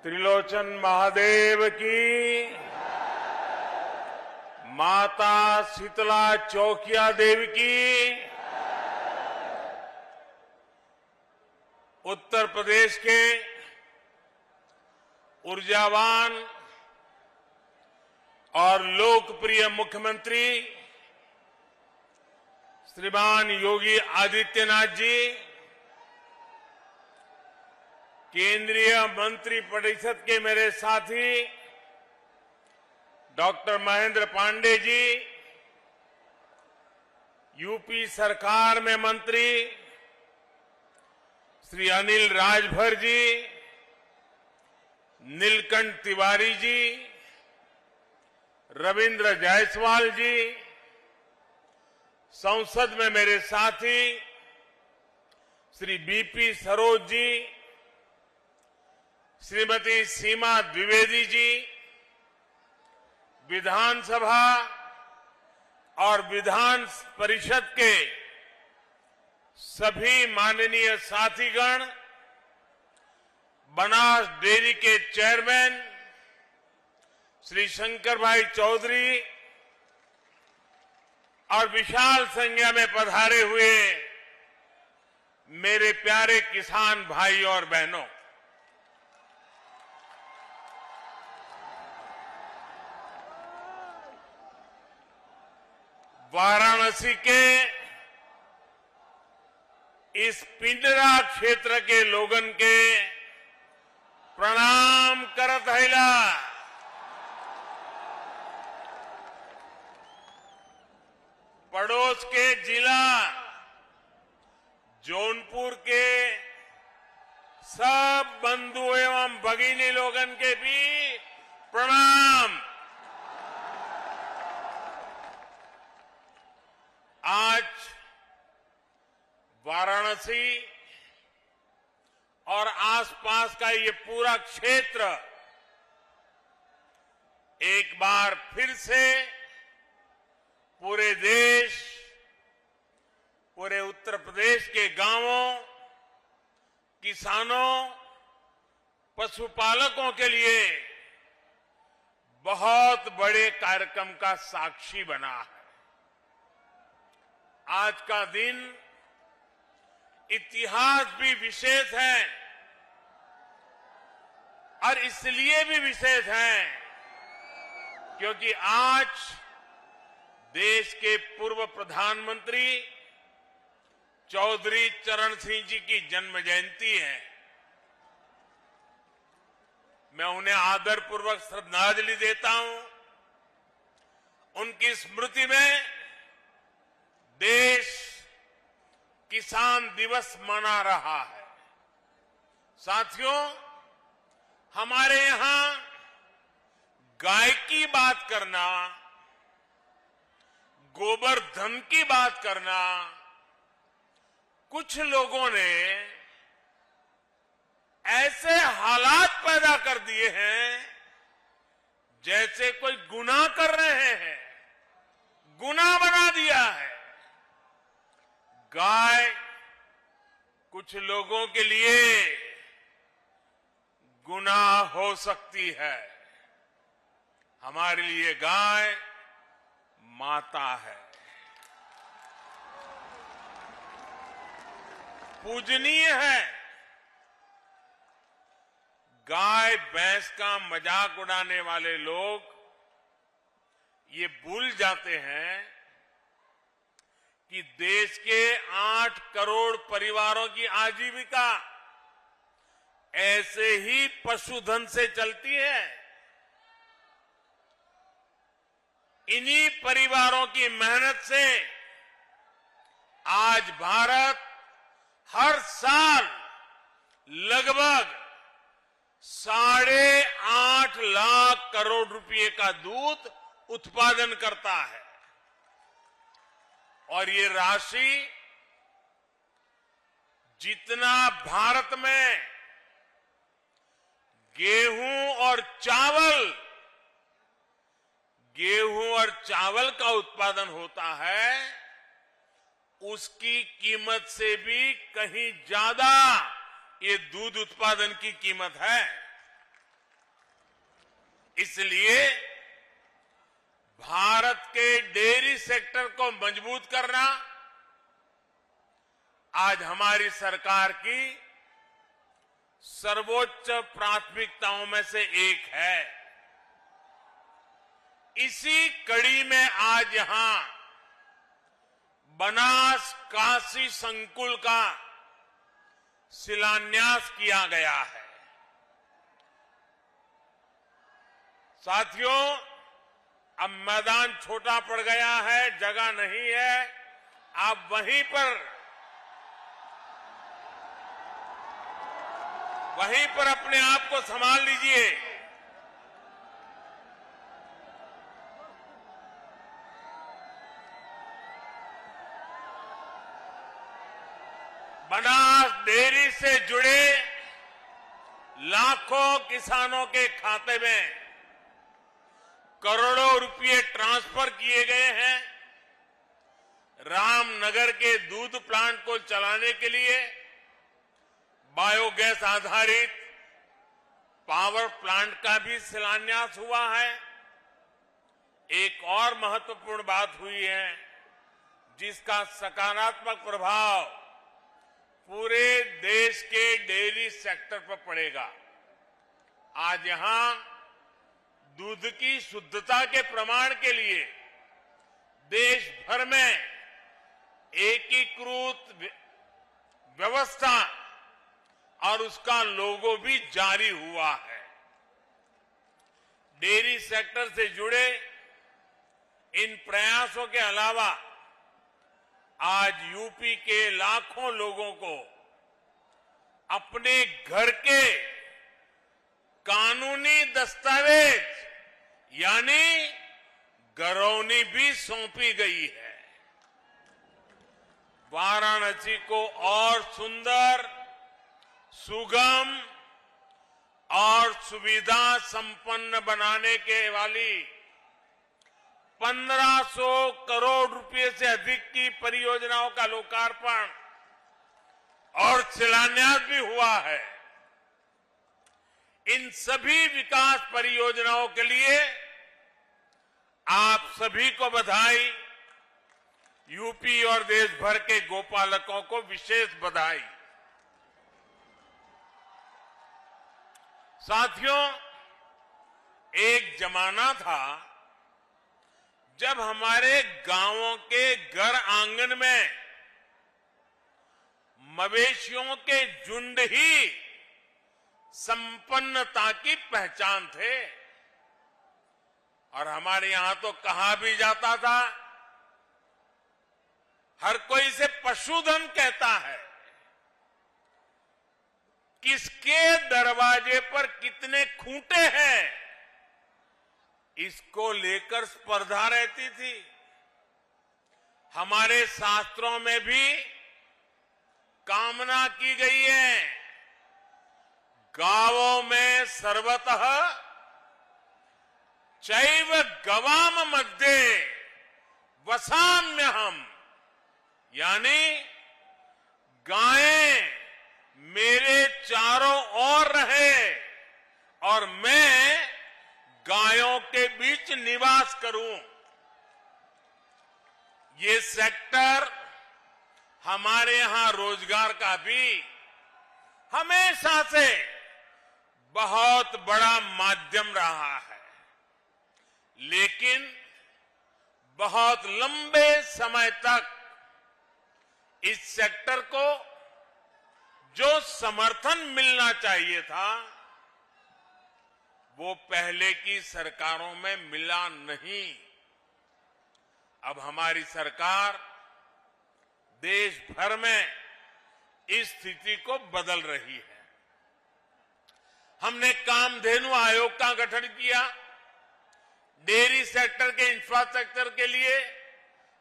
त्रिलोचन महादेव की, माता शीतला चौकिया देवी की, उत्तर प्रदेश के ऊर्जावान और लोकप्रिय मुख्यमंत्री श्रीमान योगी आदित्यनाथ जी, केंद्रीय मंत्री परिषद के मेरे साथी डॉक्टर महेंद्र पांडे जी, यूपी सरकार में मंत्री श्री अनिल राजभर जी, नीलकंठ तिवारी जी, रविंद्र जायसवाल जी, संसद में मेरे साथी श्री बीपी सरोज जी, श्रीमती सीमा द्विवेदी जी, विधानसभा और विधान परिषद के सभी माननीय साथीगण, बनास डेयरी के चेयरमैन श्री शंकर भाई चौधरी और विशाल संख्या में पधारे हुए मेरे प्यारे किसान भाई और बहनों, वाराणसी के इस पिंडरा क्षेत्र के लोगन के प्रणाम करत हैला। पड़ोस के जिला जौनपुर के सब बंधु एवं भगिनी लोगन के भी प्रणाम। आज वाराणसी और आसपास का ये पूरा क्षेत्र एक बार फिर से पूरे देश, पूरे उत्तर प्रदेश के गांवों, किसानों, पशुपालकों के लिए बहुत बड़े कार्यक्रम का साक्षी बना है। आज का दिन इतिहास भी विशेष है और इसलिए भी विशेष है क्योंकि आज देश के पूर्व प्रधानमंत्री चौधरी चरण सिंह जी की जन्म जयंती है। मैं उन्हें आदरपूर्वक श्रद्धांजलि देता हूं। उनकी स्मृति में देश किसान दिवस मना रहा है। साथियों, हमारे यहां गाय की बात करना, गोबर धन की बात करना, कुछ लोगों ने ऐसे हालात पैदा कर दिए हैं जैसे कोई गुनाह कर रहे हैं, गुनाह बना दिया है। गाय कुछ लोगों के लिए गुनाह हो सकती है, हमारे लिए गाय माता है, पूजनीय है। गाय भैंस का मजाक उड़ाने वाले लोग ये भूल जाते हैं कि देश के 8 करोड़ परिवारों की आजीविका ऐसे ही पशुधन से चलती है। इन्हीं परिवारों की मेहनत से आज भारत हर साल लगभग 8.5 लाख करोड़ रुपए का दूध उत्पादन करता है और ये राशि जितना भारत में गेहूं और चावल का उत्पादन होता है, उसकी कीमत से भी कहीं ज्यादा ये दूध उत्पादन की कीमत है। इसलिए भारत के डेयरी सेक्टर को मजबूत करना आज हमारी सरकार की सर्वोच्च प्राथमिकताओं में से एक है। इसी कड़ी में आज यहां बनास काशी संकुल का शिलान्यास किया गया है। साथियों, अब मैदान छोटा पड़ गया है, जगह नहीं है, आप वहीं पर अपने आप को संभाल लीजिए। बनास डेयरी से जुड़े लाखों किसानों के खाते में करोड़ों रुपए ट्रांसफर किए गए हैं। रामनगर के दूध प्लांट को चलाने के लिए बायोगैस आधारित पावर प्लांट का भी शिलान्यास हुआ है। एक और महत्वपूर्ण बात हुई है जिसका सकारात्मक प्रभाव पूरे देश के डेयरी सेक्टर पर पड़ेगा। आज यहां दूध की शुद्धता के प्रमाण के लिए देश भर में एकीकृत व्यवस्था और उसका लोगो भी जारी हुआ है। डेयरी सेक्टर से जुड़े इन प्रयासों के अलावा आज यूपी के लाखों लोगों को अपने घर के कानूनी दस्तावेज यानी गरौनी भी सौंपी गई है। वाराणसी को और सुंदर, सुगम और सुविधा संपन्न बनाने के वाली 1500 करोड़ रुपए से अधिक की परियोजनाओं का लोकार्पण और शिलान्यास भी हुआ है। इन सभी विकास परियोजनाओं के लिए आप सभी को बधाई। यूपी और देश भर के गोपालकों को विशेष बधाई। साथियों, एक जमाना था जब हमारे गांवों के घर आंगन में मवेशियों के झुंड ही संपन्नता की पहचान थे। और हमारे यहां तो कहा भी जाता था, हर कोई इसे पशुधन कहता है। किसके दरवाजे पर कितने खूंटे हैं, इसको लेकर स्पर्धा रहती थी। हमारे शास्त्रों में भी कामना की गई है, गावों में सर्वतः चैव गवाम मध्ये वसाम्यहम्, यानी गायें मेरे चारों ओर रहे और मैं गायों के बीच निवास करूं। ये सेक्टर हमारे यहां रोजगार का भी हमेशा से बहुत बड़ा माध्यम रहा है। लेकिन बहुत लंबे समय तक इस सेक्टर को जो समर्थन मिलना चाहिए था वो पहले की सरकारों में मिला नहीं। अब हमारी सरकार देश भर में इस स्थिति को बदल रही है। हमने कामधेनु आयोग का गठन किया। डेयरी सेक्टर के इंफ्रास्ट्रक्चर के लिए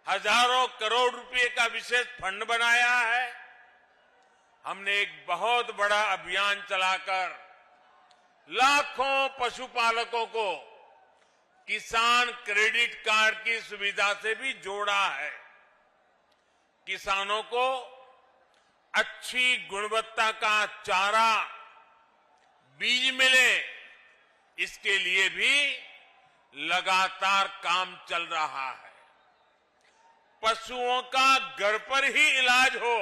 हजारों करोड़ रुपए का विशेष फंड बनाया है। हमने एक बहुत बड़ा अभियान चलाकर लाखों पशुपालकों को किसान क्रेडिट कार्ड की सुविधा से भी जोड़ा है। किसानों को अच्छी गुणवत्ता का चारा, बीज मिले, इसके लिए भी लगातार काम चल रहा है। पशुओं का घर पर ही इलाज हो,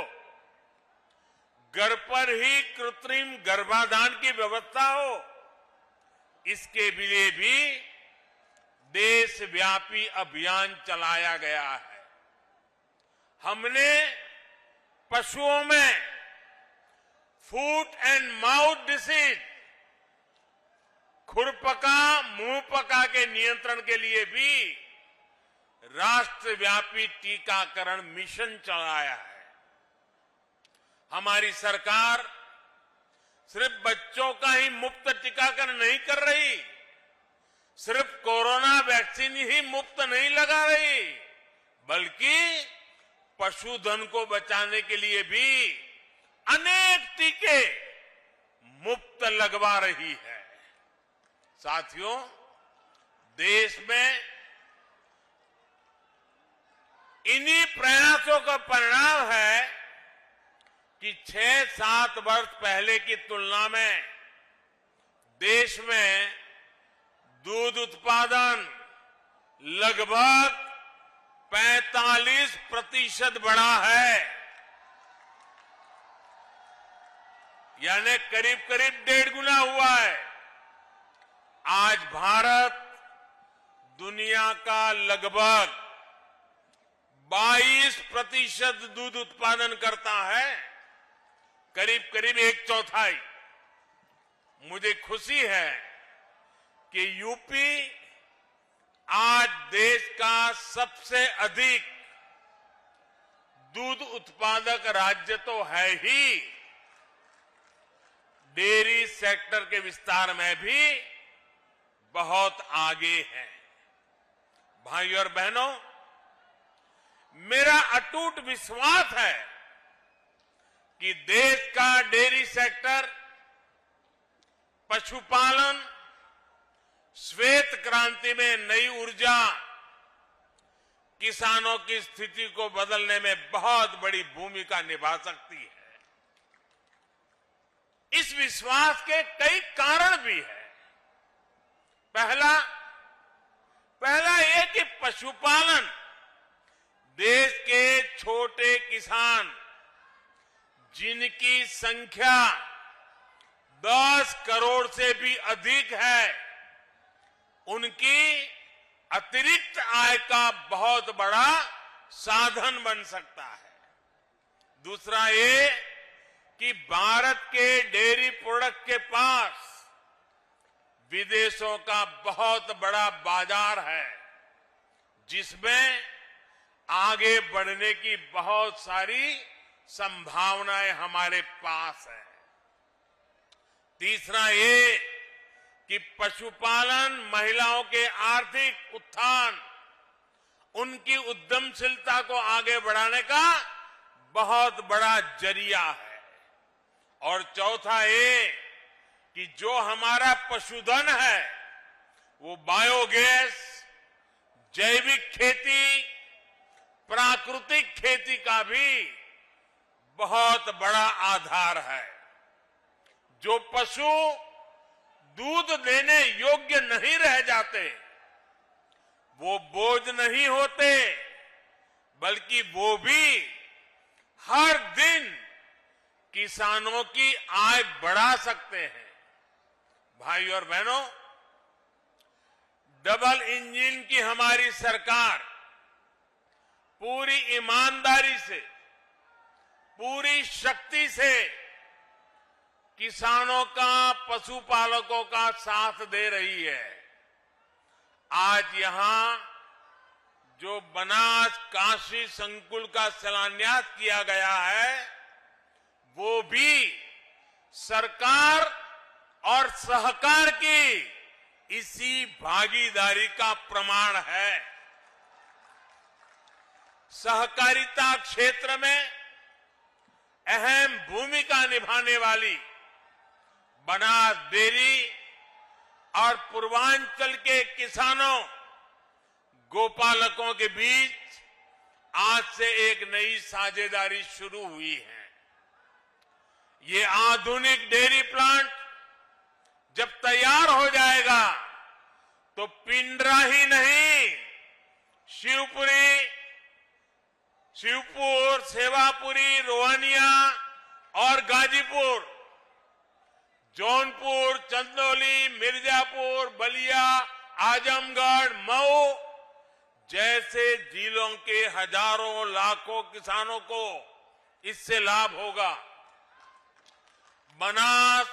घर पर ही कृत्रिम गर्भाधान की व्यवस्था हो, इसके लिए भी देशव्यापी अभियान चलाया गया है। हमने पशुओं में फूट एंड माउथ डिसीज, खुरपका मुंहपका के नियंत्रण के लिए भी राष्ट्रव्यापी टीकाकरण मिशन चलाया है। हमारी सरकार सिर्फ बच्चों का ही मुफ्त टीकाकरण नहीं कर रही, सिर्फ कोरोना वैक्सीन ही मुफ्त नहीं लगा रही, बल्कि पशुधन को बचाने के लिए भी अनेक टीके मुफ्त लगवा रही है। साथियों, देश में इन्हीं प्रयासों का परिणाम है कि 6-7 वर्ष पहले की तुलना में देश में दूध उत्पादन लगभग 45% बढ़ा है, यानी करीब करीब 1.5 गुना हुआ है। आज भारत दुनिया का लगभग 22% दूध उत्पादन करता है, करीब करीब 1/4। मुझे खुशी है कि यूपी आज देश का सबसे अधिक दूध उत्पादक राज्य तो है ही, डेयरी सेक्टर के विस्तार में भी बहुत आगे है। भाइयों और बहनों, मेरा अटूट विश्वास है कि देश का डेयरी सेक्टर, पशुपालन, श्वेत क्रांति में नई ऊर्जा, किसानों की स्थिति को बदलने में बहुत बड़ी भूमिका निभा सकती है। इस विश्वास के कई कारण भी हैं। पहला ये कि पशुपालन देश के छोटे किसान, जिनकी संख्या 10 करोड़ से भी अधिक है, उनकी अतिरिक्त आय का बहुत बड़ा साधन बन सकता है। दूसरा ये कि भारत के डेयरी प्रोडक्ट के पास विदेशों का बहुत बड़ा बाजार है, जिसमें आगे बढ़ने की बहुत सारी संभावनाएं हमारे पास है। तीसरा ये कि पशुपालन महिलाओं के आर्थिक उत्थान, उनकी उद्यमशीलता को आगे बढ़ाने का बहुत बड़ा जरिया है। और चौथा ये कि जो हमारा पशुधन है वो बायोगैस, जैविक खेती, प्राकृतिक खेती का भी बहुत बड़ा आधार है। जो पशु दूध देने योग्य नहीं रह जाते, वो बोझ नहीं होते, बल्कि वो भी हर दिन किसानों की आय बढ़ा सकते हैं। भाइयों और बहनों, डबल इंजन की हमारी सरकार पूरी ईमानदारी से, पूरी शक्ति से किसानों का, पशुपालकों का साथ दे रही है। आज यहां जो बनास काशी संकुल का शिलान्यास किया गया है, वो भी सरकार और सहकार की इसी भागीदारी का प्रमाण है। सहकारिता क्षेत्र में अहम भूमिका निभाने वाली बनास डेयरी और पूर्वांचल के किसानों, गोपालकों के बीच आज से एक नई साझेदारी शुरू हुई है। ये आधुनिक डेयरी प्लांट जब तैयार हो जाएगा तो पिंडरा ही नहीं, शिवपुर, सेवापुरी, रोहनिया और गाजीपुर, जौनपुर, चंदौली, मिर्जापुर, बलिया, आजमगढ़, मऊ जैसे जिलों के हजारों लाखों किसानों को इससे लाभ होगा। बनास,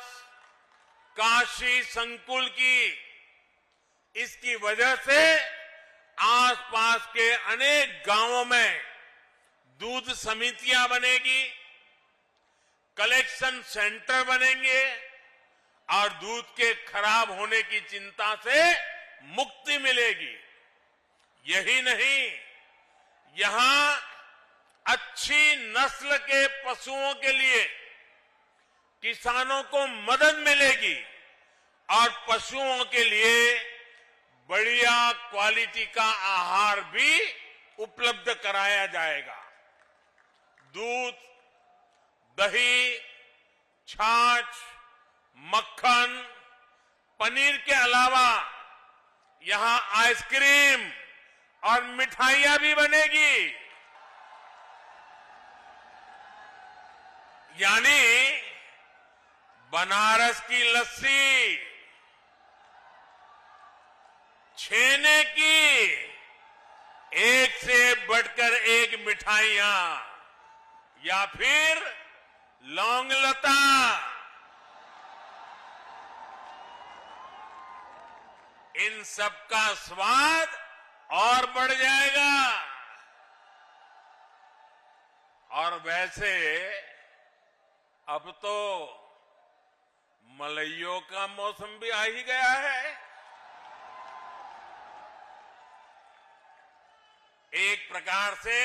काशी संकुल की इसकी वजह से आसपास के अनेक गांवों में दूध समितियां बनेगी, कलेक्शन सेंटर बनेंगे और दूध के खराब होने की चिंता से मुक्ति मिलेगी। यही नहीं, यहां अच्छी नस्ल के पशुओं के लिए किसानों को मदद मिलेगी और पशुओं के लिए बढ़िया क्वालिटी का आहार भी उपलब्ध कराया जाएगा। दूध, दही, छाछ, मक्खन, पनीर के अलावा यहां आइसक्रीम और मिठाइयां भी बनेगी। यानी बनारस की लस्सी, छेने की एक से बढ़कर एक मिठाइयां, या फिर लौंगलता, इन सब का स्वाद और बढ़ जाएगा। और वैसे अब तो मलइयों का मौसम भी आ ही गया है। एक प्रकार से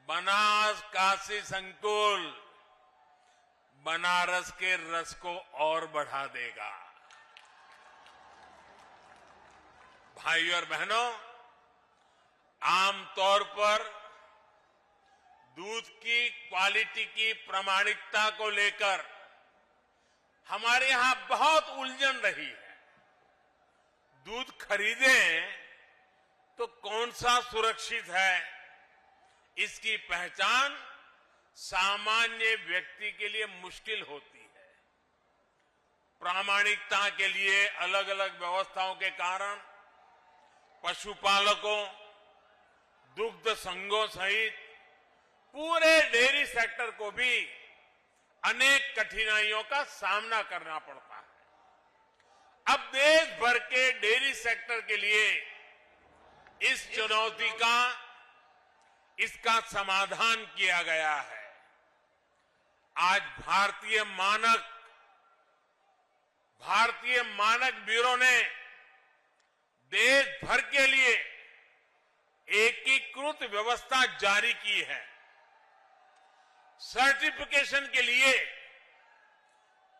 बनास काशी संकुल बनारस के रस को और बढ़ा देगा। भाइयों और बहनों, आमतौर पर दूध की क्वालिटी की प्रामाणिकता को लेकर हमारे यहां बहुत उलझन रही है। दूध खरीदें तो कौन सा सुरक्षित है, इसकी पहचान सामान्य व्यक्ति के लिए मुश्किल होती है। प्रामाणिकता के लिए अलग अलग व्यवस्थाओं के कारण पशुपालकों, दुग्ध संघों सहित पूरे डेयरी सेक्टर को भी अनेक कठिनाइयों का सामना करना पड़ता है। अब देश भर के डेयरी सेक्टर के लिए इस चुनौती का, इसका समाधान किया गया है। आज भारतीय मानक ब्यूरो ने देश भर के लिए एकीकृत व्यवस्था जारी की है। सर्टिफिकेशन के लिए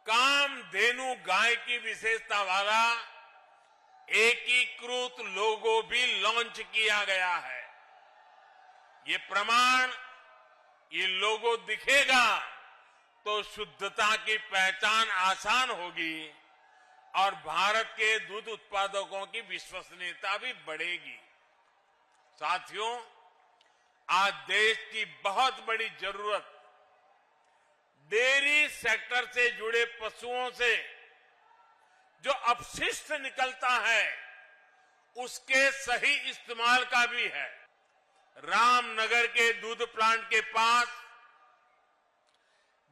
कामधेनु गाय की विशेषता वाला एकीकृत लोगो भी लॉन्च किया गया है। ये प्रमाण, ये लोगो दिखेगा तो शुद्धता की पहचान आसान होगी और भारत के दूध उत्पादकों की विश्वसनीयता भी बढ़ेगी। साथियों, आज देश की बहुत बड़ी जरूरत डेयरी सेक्टर से जुड़े पशुओं से जो अपशिष्ट निकलता है उसके सही इस्तेमाल का भी है। रामनगर के दूध प्लांट के पास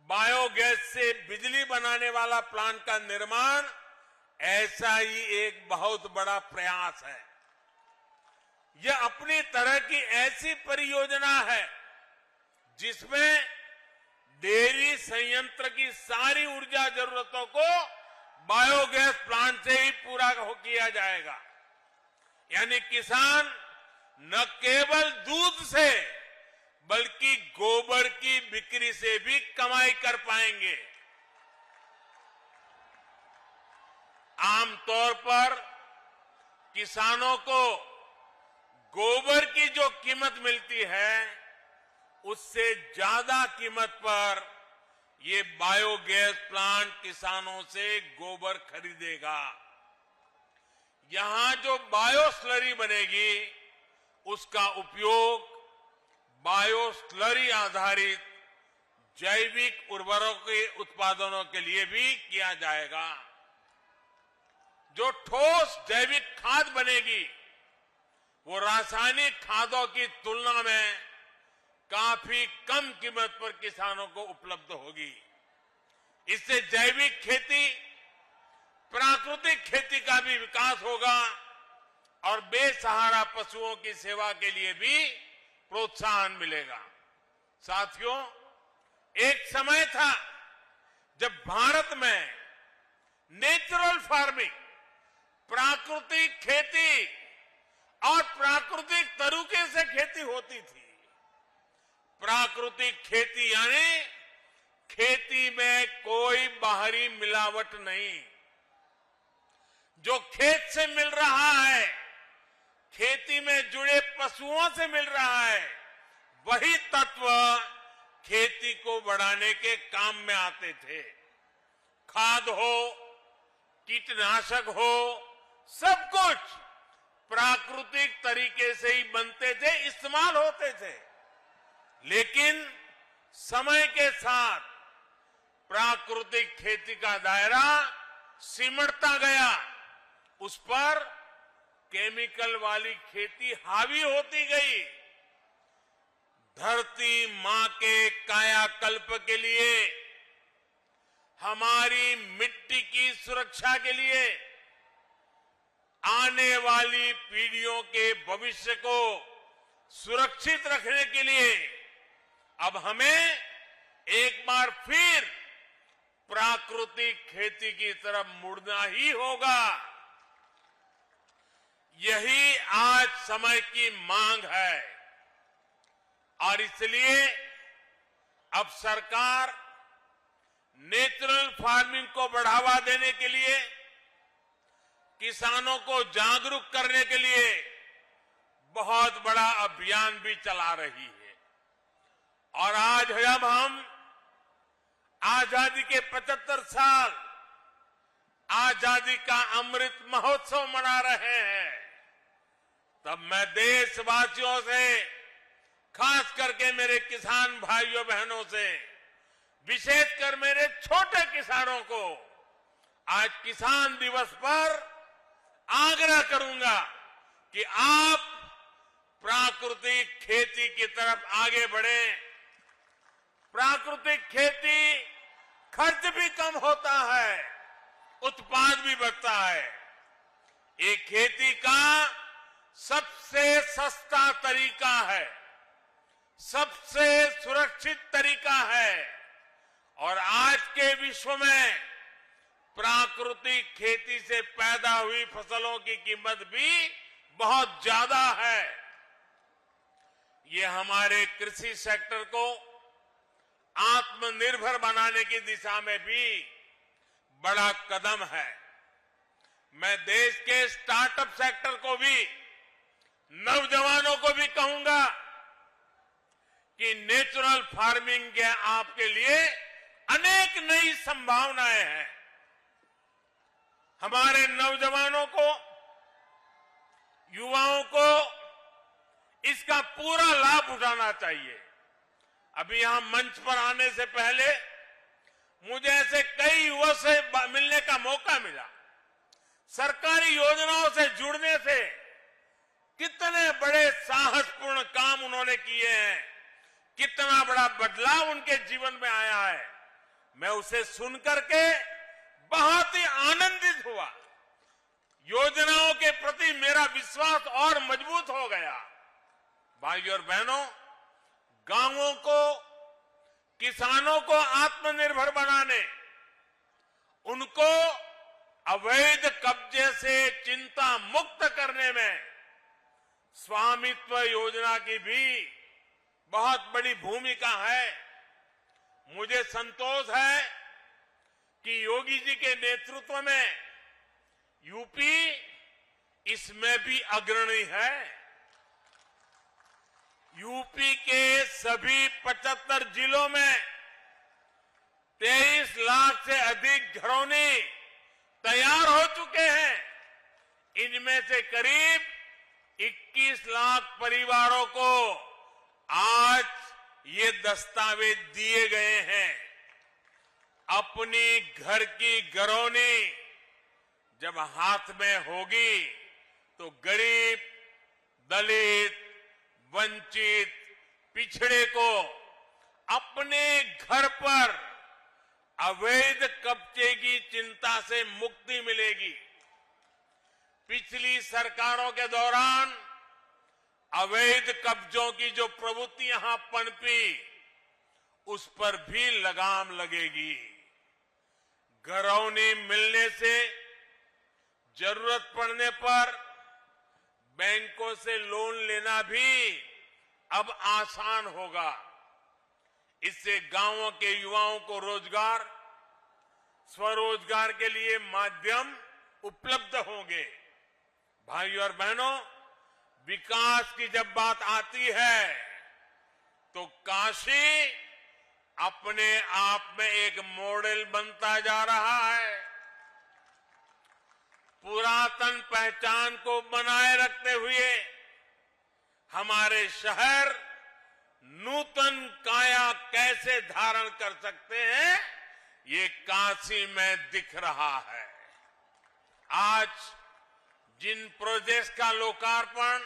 बायोगैस से बिजली बनाने वाला प्लांट का निर्माण ऐसा ही एक बहुत बड़ा प्रयास है। यह अपनी तरह की ऐसी परियोजना है जिसमें डेयरी संयंत्र की सारी ऊर्जा जरूरतों को बायोगैस प्लांट से ही पूरा किया जाएगा। यानी किसान न केवल दूध से बल्कि गोबर की बिक्री से भी कमाई कर पाएंगे। आमतौर पर किसानों को गोबर की जो कीमत मिलती है उससे ज्यादा कीमत पर ये बायोगैस प्लांट किसानों से गोबर खरीदेगा। यहां जो बायो स्लरी बनेगी उसका उपयोग बायो स्लरी आधारित जैविक उर्वरकों के उत्पादनों के लिए भी किया जाएगा। जो ठोस जैविक खाद बनेगी वो रासायनिक खादों की तुलना में काफी कम कीमत पर किसानों को उपलब्ध होगी। इससे जैविक खेती, प्राकृतिक खेती का भी विकास होगा और बेसहारा पशुओं की सेवा के लिए भी प्रोत्साहन मिलेगा। साथियों, एक समय था जब भारत में नेचुरल फार्मिंग, प्राकृतिक खेती और प्राकृतिक तरीके से खेती होती थी। प्राकृतिक खेती यानी खेती में कोई बाहरी मिलावट नहीं। जो खेत से मिल रहा है, खेती में जुड़े पशुओं से मिल रहा है, वही तत्व खेती को बढ़ाने के काम में आते थे। खाद हो, कीटनाशक हो, सब कुछ प्राकृतिक तरीके से ही बनते थे, इस्तेमाल होते थे। लेकिन समय के साथ प्राकृतिक खेती का दायरा सिमटता गया, उस पर केमिकल वाली खेती हावी होती गई। धरती मां के कायाकल्प के लिए, हमारी मिट्टी की सुरक्षा के लिए, आने वाली पीढ़ियों के भविष्य को सुरक्षित रखने के लिए अब हमें एक बार फिर प्राकृतिक खेती की तरफ मुड़ना ही होगा। यही आज समय की मांग है और इसलिए अब सरकार नेचुरल फार्मिंग को बढ़ावा देने के लिए, किसानों को जागरूक करने के लिए बहुत बड़ा अभियान भी चला रही है। और आज जब हम आजादी के 75 साल आजादी का अमृत महोत्सव मना रहे हैं, तब मैं देशवासियों से, खास करके मेरे किसान भाइयों बहनों से, विशेषकर मेरे छोटे किसानों को आज किसान दिवस पर आग्रह करूंगा कि आप प्राकृतिक खेती की तरफ आगे बढ़ें। प्राकृतिक खेती खर्च भी कम होता है, उत्पाद भी बढ़ता है। ये खेती का सबसे सस्ता तरीका है, सबसे सुरक्षित तरीका है और आज के विश्व में प्राकृतिक खेती से पैदा हुई फसलों की कीमत भी बहुत ज्यादा है। ये हमारे कृषि सेक्टर को आत्मनिर्भर बनाने की दिशा में भी बड़ा कदम है। मैं देश के स्टार्टअप सेक्टर को भी, नौजवानों को भी कहूंगा कि नेचुरल फार्मिंग के आपके लिए अनेक नई संभावनाएं हैं। हमारे नौजवानों को, युवाओं को इसका पूरा लाभ उठाना चाहिए। अभी यहां मंच पर आने से पहले मुझे ऐसे कई युवा से मिलने का मौका मिला। सरकारी योजनाओं से जुड़ने से कितने बड़े साहसपूर्ण काम उन्होंने किए हैं, कितना बड़ा बदलाव उनके जीवन में आया है। मैं उसे सुनकर के बहुत ही आनंदित हुआ। योजनाओं के प्रति मेरा विश्वास और मजबूत हो गया। भाइयों और बहनों, गांवों को, किसानों को आत्मनिर्भर बनाने, उनको अवैध कब्जे से चिंता मुक्त करने में स्वामित्व योजना की भी बहुत बड़ी भूमिका है। मुझे संतोष है कि योगी जी के नेतृत्व में यूपी इसमें भी अग्रणी है। यूपी के सभी 75 जिलों में 23 लाख से अधिक घरौनी तैयार हो चुके हैं। इनमें से करीब 21 लाख परिवारों को आज ये दस्तावेज दिए गए हैं। अपनी घर की घरौनी जब हाथ में होगी तो गरीब, दलित, वंचित, पिछड़े को अपने घर पर अवैध कब्जे की चिंता से मुक्ति मिलेगी। पिछली सरकारों के दौरान अवैध कब्जों की जो प्रवृत्ति यहां पनपी, उस पर भी लगाम लगेगी। घरौनी मिलने से जरूरत पड़ने पर बैंकों से लोन लेना भी अब आसान होगा। इससे गांवों के युवाओं को रोजगार, स्वरोजगार के लिए माध्यम उपलब्ध होंगे। भाइयों और बहनों, विकास की जब बात आती है तो काशी अपने आप में एक मॉडल बनता जा रहा है। पुरातन पहचान को बनाए रखते हुए हमारे शहर नूतन काया कैसे धारण कर सकते हैं, ये काशी में दिख रहा है। आज जिन प्रोजेक्ट्स का लोकार्पण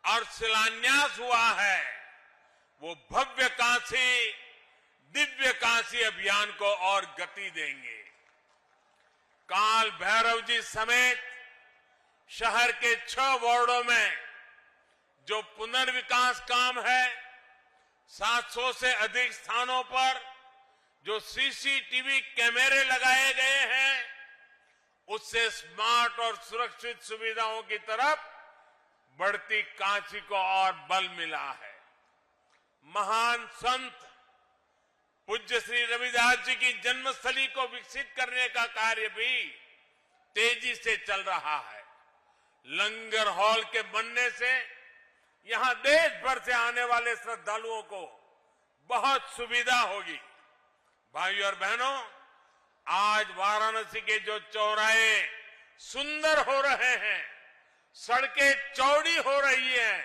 और शिलान्यास हुआ है, वो भव्य काशी, दिव्य काशी अभियान को और गति देंगे। काल भैरव जी समेत शहर के 6 वार्डों में जो पुनर्विकास काम है, 700 से अधिक स्थानों पर जो सीसीटीवी कैमरे लगाए गए हैं, उससे स्मार्ट और सुरक्षित सुविधाओं की तरफ बढ़ती काशी को और बल मिला है। महान संत पूज्य श्री रविदास जी की जन्मस्थली को विकसित करने का कार्य भी तेजी से चल रहा है। लंगर हॉल के बनने से यहां देश भर से आने वाले श्रद्धालुओं को बहुत सुविधा होगी। भाइयों और बहनों, आज वाराणसी के जो चौराहे सुंदर हो रहे हैं, सड़कें चौड़ी हो रही हैं,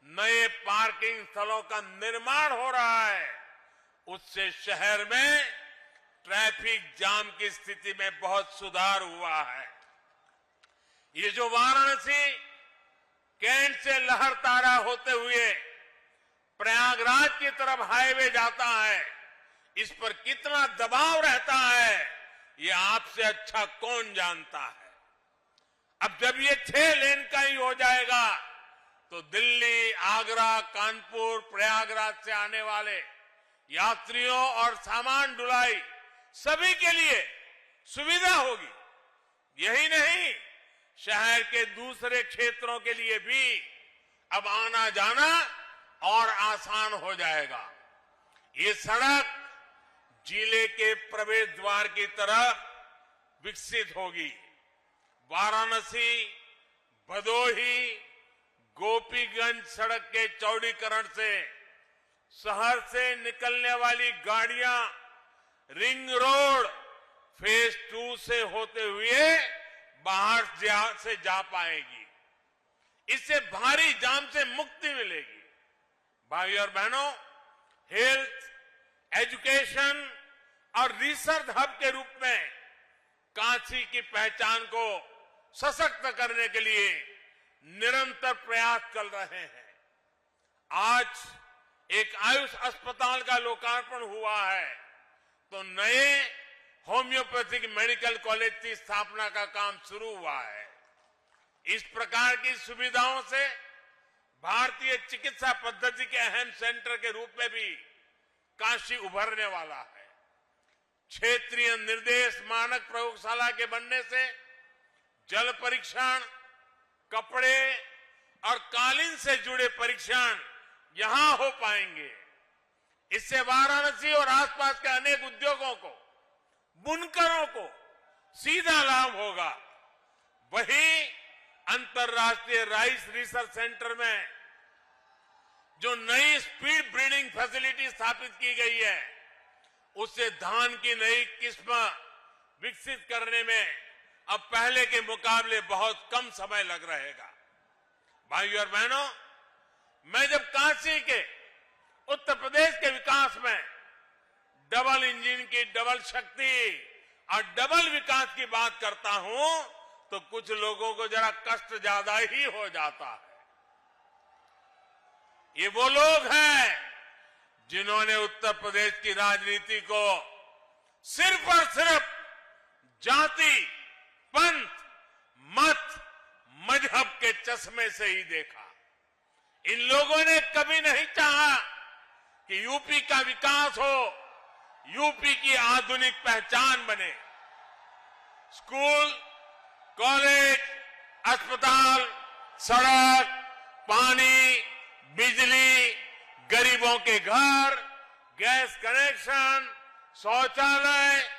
नए पार्किंग स्थलों का निर्माण हो रहा है, उससे शहर में ट्रैफिक जाम की स्थिति में बहुत सुधार हुआ है। ये जो वाराणसी कैंट से लहरतारा होते हुए प्रयागराज की तरफ हाईवे जाता है, इस पर कितना दबाव रहता है, ये आपसे अच्छा कौन जानता है। अब जब ये 6 लेन का ही हो जाएगा तो दिल्ली, आगरा, कानपुर, प्रयागराज से आने वाले यात्रियों और सामान ढुलाई सभी के लिए सुविधा होगी। यही नहीं, शहर के दूसरे क्षेत्रों के लिए भी अब आना जाना और आसान हो जाएगा। ये सड़क जिले के प्रवेश द्वार की तरफ विकसित होगी। वाराणसी, भदोही, गोपीगंज सड़क के चौड़ीकरण से शहर से निकलने वाली गाड़ियां रिंग रोड फेज 2 से होते हुए बाहर से जा पाएगी। इससे भारी जाम से मुक्ति मिलेगी। भाइयों और बहनों, हेल्थ, एजुकेशन और रिसर्च हब के रूप में काशी की पहचान को सशक्त करने के लिए निरंतर प्रयास चल रहे हैं। आज एक आयुष अस्पताल का लोकार्पण हुआ है, तो नए होम्योपैथिक मेडिकल कॉलेज की स्थापना का काम शुरू हुआ है। इस प्रकार की सुविधाओं से भारतीय चिकित्सा पद्धति के अहम सेंटर के रूप में भी काशी उभरने वाला है। क्षेत्रीय निर्देश मानक प्रयोगशाला के बनने से जल परीक्षण, कपड़े और कालीन से जुड़े परीक्षण यहां हो पाएंगे। इससे वाराणसी और आसपास के अनेक उद्योगों को, बुनकरों को सीधा लाभ होगा। वहीं अंतर्राष्ट्रीय राइस रिसर्च सेंटर में जो नई स्पीड ब्रीडिंग फैसिलिटी स्थापित की गई है, उससे धान की नई किस्म विकसित करने में अब पहले के मुकाबले बहुत कम समय लग रहेगा। भाइयों और बहनों, मैं जब काशी के उत्तर प्रदेश के विकास में डबल इंजन की डबल शक्ति और डबल विकास की बात करता हूं तो कुछ लोगों को जरा कष्ट ज्यादा ही हो जाता है। ये वो लोग हैं जिन्होंने उत्तर प्रदेश की राजनीति को सिर्फ और सिर्फ जाति, पंथ, मत, मजहब के चश्मे से ही देखा। इन लोगों ने कभी नहीं चाहा कि यूपी का विकास हो, यूपी की आधुनिक पहचान बने। स्कूल, कॉलेज, अस्पताल, सड़क, पानी, बिजली, गरीबों के घर, गैस कनेक्शन, शौचालय,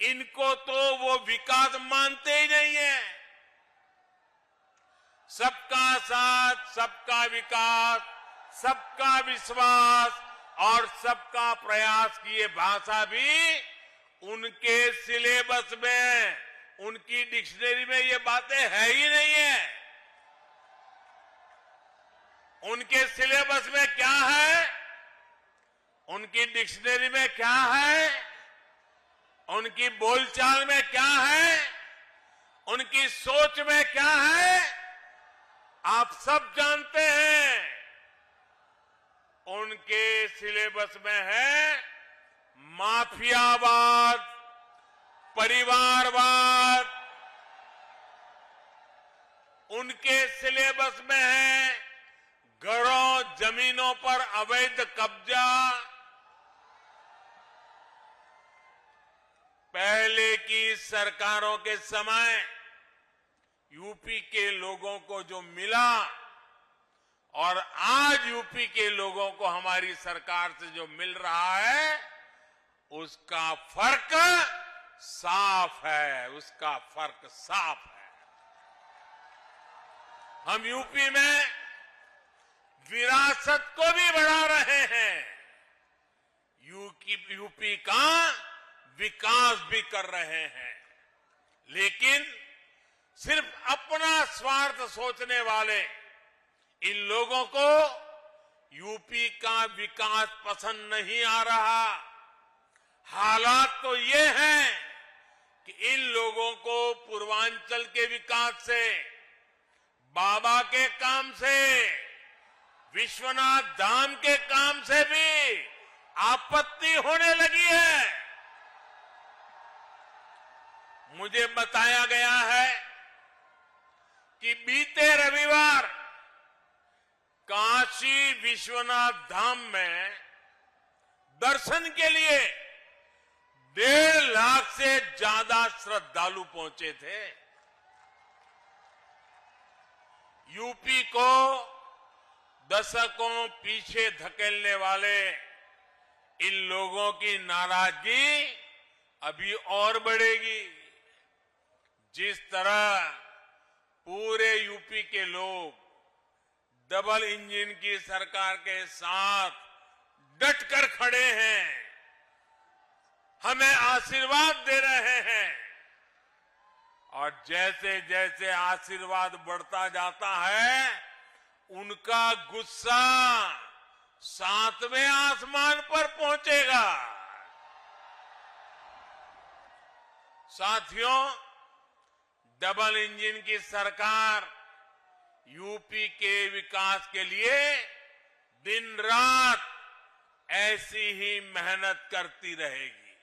इनको तो वो विकास मानते ही नहीं है। सबका साथ, सबका विकास, सबका विश्वास और सबका प्रयास की ये भाषा भी उनके सिलेबस में, उनकी डिक्शनरी में ये बातें है ही नहीं है। उनके सिलेबस में क्या है, उनकी डिक्शनरी में क्या है, उनकी बोलचाल में क्या है, उनकी सोच में क्या है, आप सब जानते हैं। उनके सिलेबस में है माफियावाद, परिवारवाद, उनके सिलेबस में है घरों, जमीनों पर अवैध कब्जा। पहले की सरकारों के समय यूपी के लोगों को जो मिला और आज यूपी के लोगों को हमारी सरकार से जो मिल रहा है, उसका फर्क साफ है, उसका फर्क साफ है। हम यूपी में विरासत को भी बढ़ा रहे हैं, यूपी का विकास भी कर रहे हैं। लेकिन सिर्फ अपना स्वार्थ सोचने वाले इन लोगों को यूपी का विकास पसंद नहीं आ रहा। हालात तो ये हैं कि इन लोगों को पूर्वांचल के विकास से, बाबा के काम से, विश्वनाथ धाम के काम से भी आपत्ति होने लगी है। मुझे बताया गया है कि बीते रविवार काशी विश्वनाथ धाम में दर्शन के लिए 1.5 लाख से ज्यादा श्रद्धालु पहुंचे थे। यूपी को दशकों पीछे धकेलने वाले इन लोगों की नाराजगी अभी और बढ़ेगी। जिस तरह पूरे यूपी के लोग डबल इंजन की सरकार के साथ डटकर खड़े हैं, हमें आशीर्वाद दे रहे हैं, और जैसे जैसे आशीर्वाद बढ़ता जाता है, उनका गुस्सा 7वें आसमान पर पहुंचेगा। साथियों, डबल इंजन की सरकार यूपी के विकास के लिए दिन रात ऐसी ही मेहनत करती रहेगी।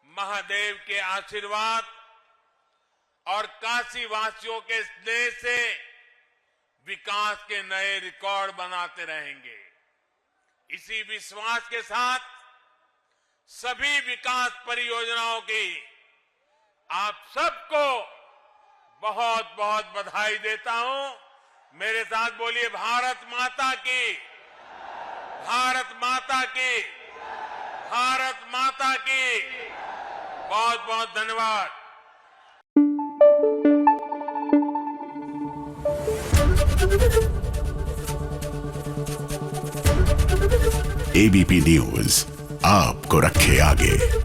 महादेव के आशीर्वाद और काशी वासियों के स्नेह से विकास के नए रिकॉर्ड बनाते रहेंगे। इसी विश्वास के साथ सभी विकास परियोजनाओं की आप सबको बहुत बहुत बधाई देता हूं। मेरे साथ बोलिए, भारत माता की, भारत माता की, भारत माता की। बहुत बहुत धन्यवाद। ABP News, आपको रखे आगे।